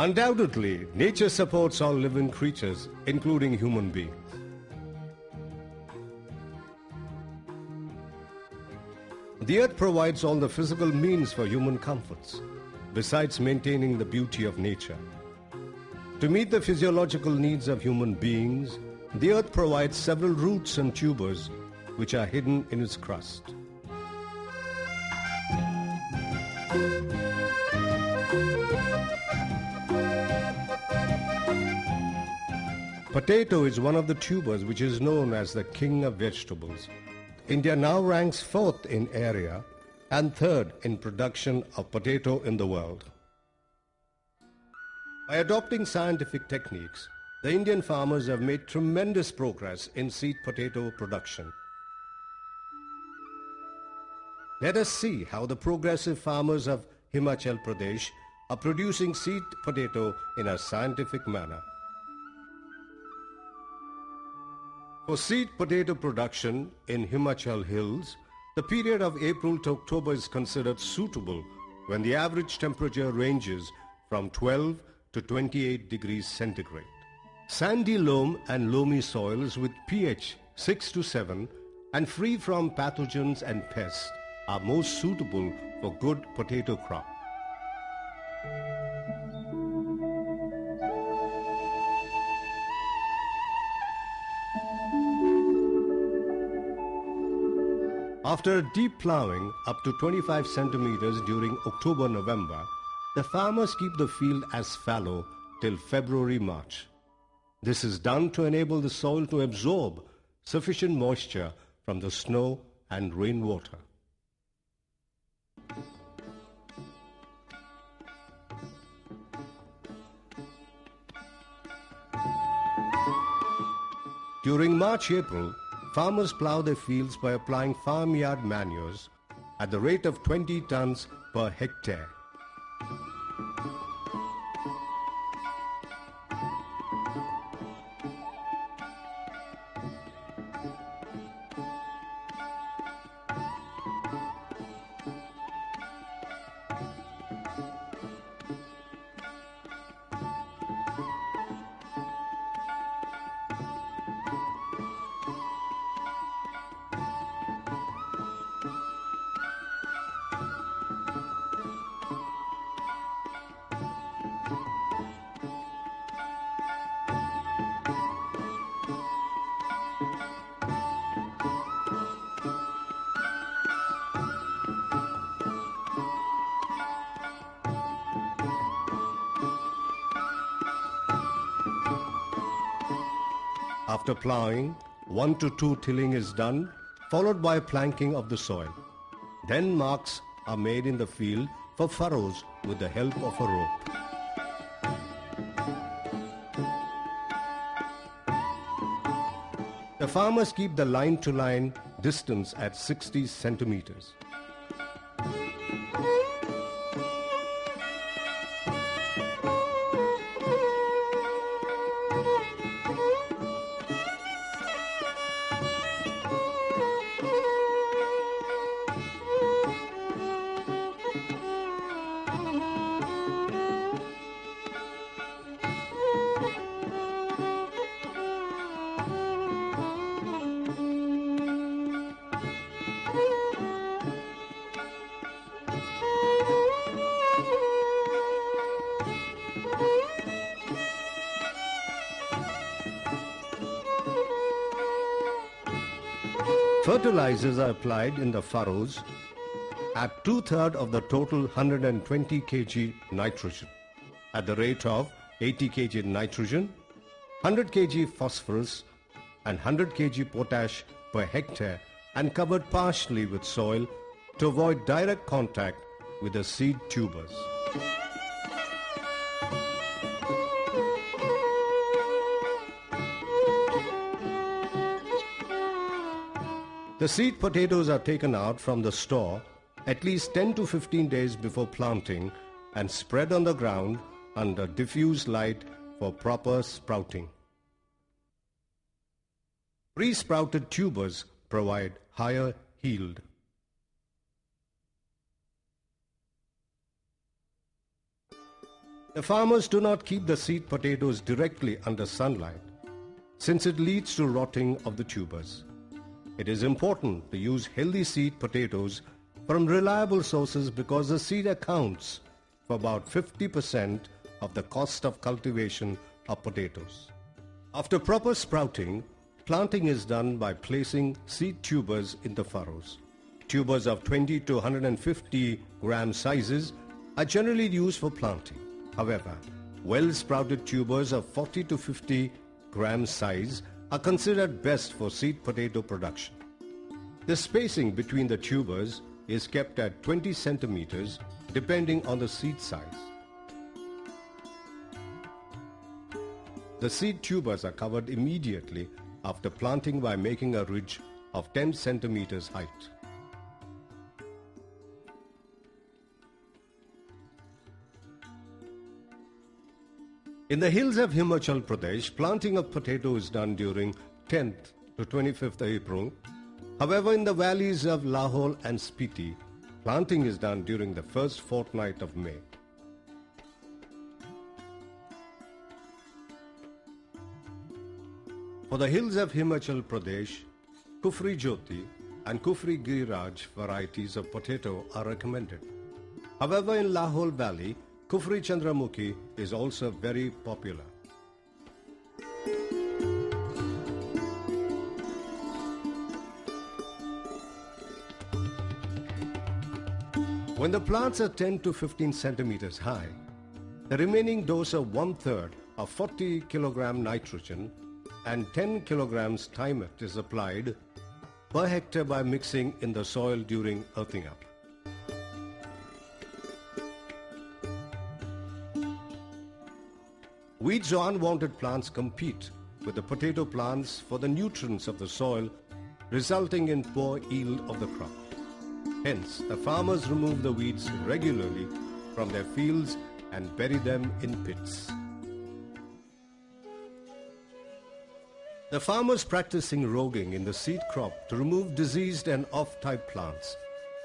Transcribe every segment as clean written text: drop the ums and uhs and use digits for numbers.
Undoubtedly, nature supports all living creatures, including human beings. The earth provides all the physical means for human comforts, besides maintaining the beauty of nature. To meet the physiological needs of human beings, the earth provides several roots and tubers which are hidden in its crust. Potato is one of the tubers which is known as the king of vegetables. India now ranks fourth in area and third in production of potato in the world. By adopting scientific techniques, the Indian farmers have made tremendous progress in seed potato production. Let us see how the progressive farmers of Himachal Pradesh are producing seed potato in a scientific manner. For seed potato production in Himachal Hills, the period of April to October is considered suitable when the average temperature ranges from 12 to 28 degrees centigrade. Sandy loam and loamy soils with pH 6 to 7 and free from pathogens and pests are most suitable for good potato crop. After a deep ploughing up to 25 centimeters during October-November, the farmers keep the field as fallow till February-March. This is done to enable the soil to absorb sufficient moisture from the snow and rainwater. During March-April, farmers plough their fields by applying farmyard manures at the rate of 20 tons per hectare. After ploughing, 1 to 2 tilling is done, followed by planking of the soil. Then marks are made in the field for furrows with the help of a rope. The farmers keep the line-to-line distance at 60 centimeters. Fertilizers are applied in the furrows at 2/3 of the total 120 kg nitrogen at the rate of 80 kg nitrogen, 100 kg phosphorus and 100 kg potash per hectare and covered partially with soil to avoid direct contact with the seed tubers. The seed potatoes are taken out from the store at least 10 to 15 days before planting and spread on the ground under diffuse light for proper sprouting. Pre-sprouted tubers provide higher yield. The farmers do not keep the seed potatoes directly under sunlight, since it leads to rotting of the tubers. It is important to use healthy seed potatoes from reliable sources because the seed accounts for about 50% of the cost of cultivation of potatoes. After proper sprouting, planting is done by placing seed tubers in the furrows. Tubers of 20 to 150 gram sizes are generally used for planting. However, well-sprouted tubers of 40 to 50 gram size are considered best for seed potato production. The spacing between the tubers is kept at 20 centimeters depending on the seed size. The seed tubers are covered immediately after planting by making a ridge of 10 centimeters height. In the hills of Himachal Pradesh, planting of potato is done during 10th to 25th April. However, in the valleys of Lahore and Spiti, planting is done during the first fortnight of May. For the hills of Himachal Pradesh, Kufri Jyoti and Kufri Giriraj varieties of potato are recommended. However, in Lahore Valley, Kufri Chandramukhi is also very popular. When the plants are 10 to 15 centimeters high, the remaining dose of 1/3 of 40 kilogram nitrogen and 10 kilograms Thimet is applied per hectare by mixing in the soil during earthing up. Weeds or unwanted plants compete with the potato plants for the nutrients of the soil, resulting in poor yield of the crop. Hence, the farmers remove the weeds regularly from their fields and bury them in pits. The farmers practicing roguing in the seed crop to remove diseased and off-type plants.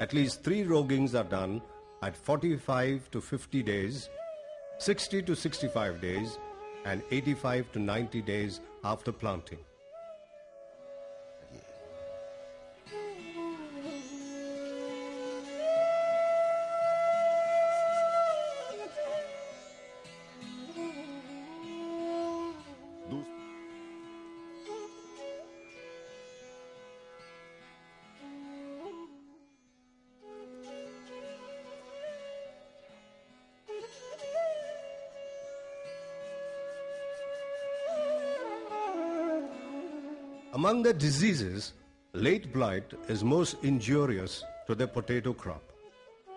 At least 3 rogings are done at 45 to 50 days, 60 to 65 days, and 85 to 90 days after planting. Among the diseases, late blight is most injurious to the potato crop.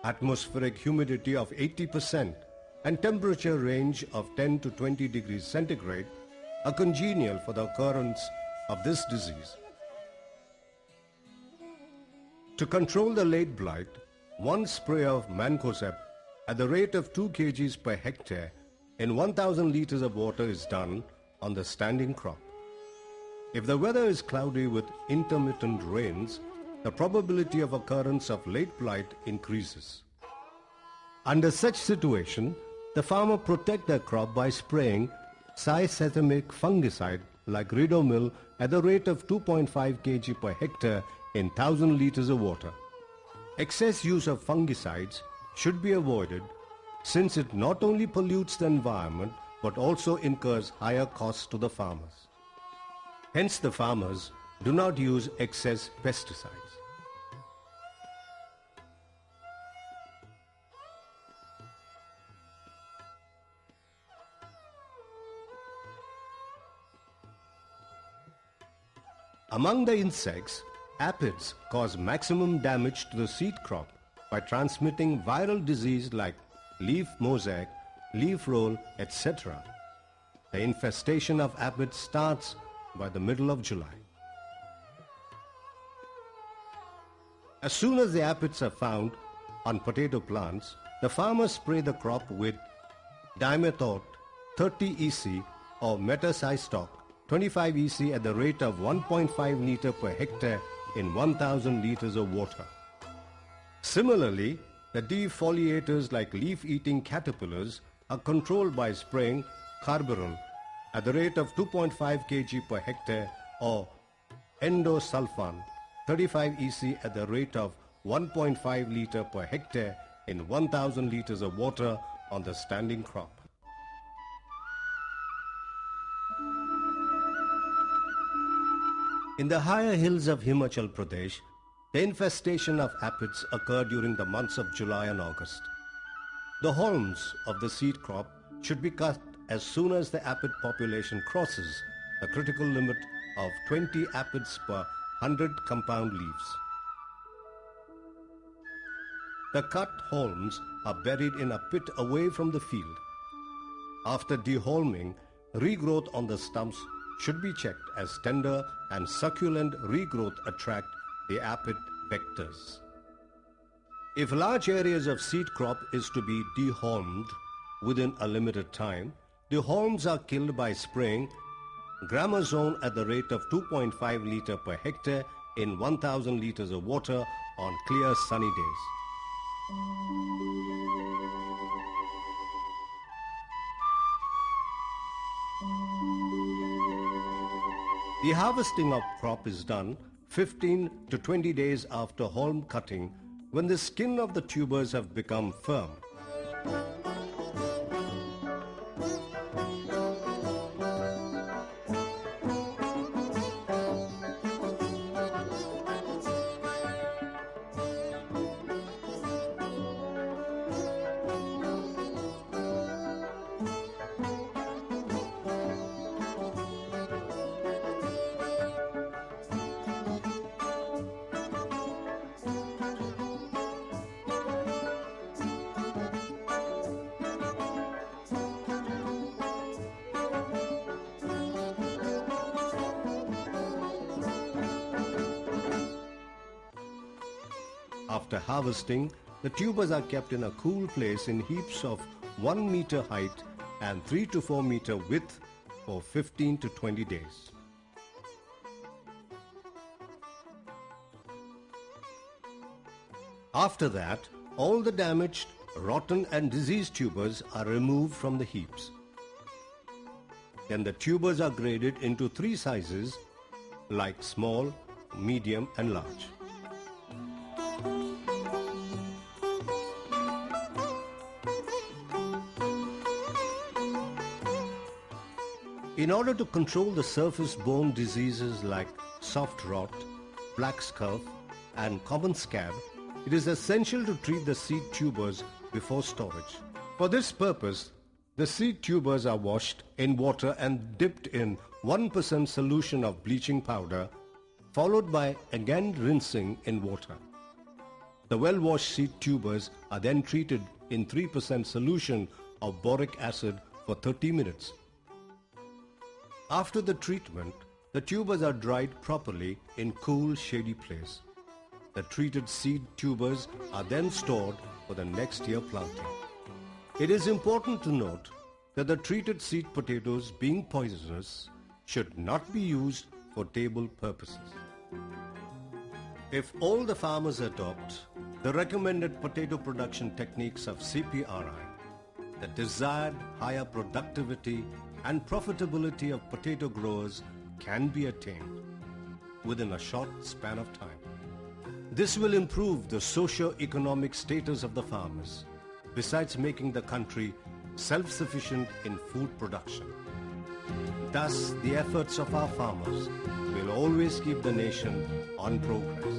Atmospheric humidity of 80% and temperature range of 10 to 20 degrees centigrade are congenial for the occurrence of this disease. To control the late blight, 1 spray of Mancozeb at the rate of 2 kgs per hectare in 1000 liters of water is done on the standing crop. If the weather is cloudy with intermittent rains, the probability of occurrence of late blight increases. Under such situation, the farmer protects their crop by spraying cysetamic fungicide like Ridomil at the rate of 2.5 kg per hectare in 1000 liters of water. Excess use of fungicides should be avoided since it not only pollutes the environment but also incurs higher costs to the farmers. Hence, the farmers do not use excess pesticides. Among the insects, aphids cause maximum damage to the seed crop by transmitting viral disease like leaf mosaic, leaf roll, etc. The infestation of aphids starts by the middle of July. As soon as the aphids are found on potato plants, the farmers spray the crop with Dimethoate 30 EC or Metacystoc 25 EC at the rate of 1.5 liter per hectare in 1000 liters of water. Similarly, the defoliators like leaf-eating caterpillars are controlled by spraying carbaryl at the rate of 2.5 kg per hectare or endosulfan 35 EC at the rate of 1.5 litre per hectare in 1000 litres of water on the standing crop. In the higher hills of Himachal Pradesh, the infestation of aphids occur during the months of July and August. The haulms of the seed crop should be cut as soon as the aphid population crosses the critical limit of 20 aphids per 100 compound leaves. The cut haulms are buried in a pit away from the field. After dehaulming, regrowth on the stumps should be checked as tender and succulent regrowth attract the aphid vectors. If large areas of seed crop is to be dehaulmed within a limited time, the haulms are killed by spraying gramazone at the rate of 2.5 litre per hectare in 1000 litres of water on clear sunny days. The harvesting of crop is done 15 to 20 days after haulm cutting when the skin of the tubers have become firm. After harvesting, the tubers are kept in a cool place in heaps of 1 meter height and 3 to 4 meter width for 15 to 20 days. After that, all the damaged, rotten and diseased tubers are removed from the heaps. Then the tubers are graded into 3 sizes like small, medium and large. In order to control the surface-borne diseases like soft rot, black scurf and common scab, it is essential to treat the seed tubers before storage. For this purpose, the seed tubers are washed in water and dipped in 1% solution of bleaching powder, followed by again rinsing in water. The well-washed seed tubers are then treated in 3% solution of boric acid for 30 minutes. After the treatment, the tubers are dried properly in cool, shady place. The treated seed tubers are then stored for the next year planting. It is important to note that the treated seed potatoes, being poisonous, should not be used for table purposes. If all the farmers adopt the recommended potato production techniques of CPRI, the desired higher productivity and profitability of potato growers can be attained within a short span of time. This will improve the socio-economic status of the farmers, besides making the country self-sufficient in food production. Thus, the efforts of our farmers will always keep the nation on progress.